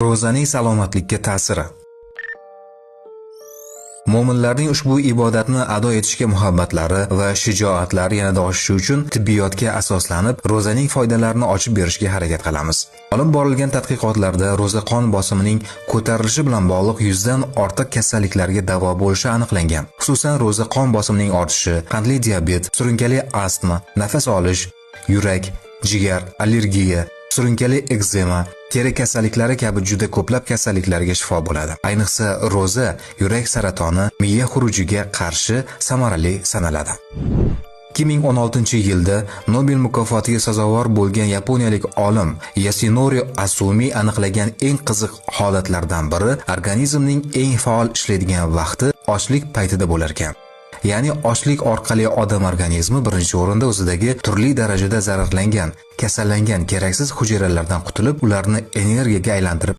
Ro'zaning salomatlikka ta'siri. Mo'minlarning ushbu ibodatni ado etishga muhabbatlari va shijoatlari yanada oshishi uchun tibbiyotga asoslanib, ro'zaning foydalarini ochib berishga harakat qilamiz. Olib borilgan tadqiqotlarda ro'za qon bosimining ko'tarilishi bilan bog'liq 100 dan ortiq kasalliklarga davo bo'lishi aniqlangan. Xususan, ro'za qon bosimining ortishi, qandli diabet, surunkali astma, nafas olish, yurak, jigar, allergiya, surunkali ekzema, teri kasalliklari kabi juda ko'plab kasalliklarga shifo bo'ladi. Ayniqsa, ro'za yurak saratoni, miya xurujiga qarshi samarali sanaladi. 2016-yilda Nobel mukofotiga sazovor bo'lgan yaponiyalik olim Yasunori Asumi aniqlagan eng qiziq holatlardan biri organizmning eng faol ishlaydigan vaqti ochlik paytida bo'lar ekan. Ya'ni ochlik orqali odam organizmi birinchi o'rinda o'zidagi turli darajada zararlangan, kasallangan keraksiz hujayralardan qutulib, ularni energiyaga aylantirib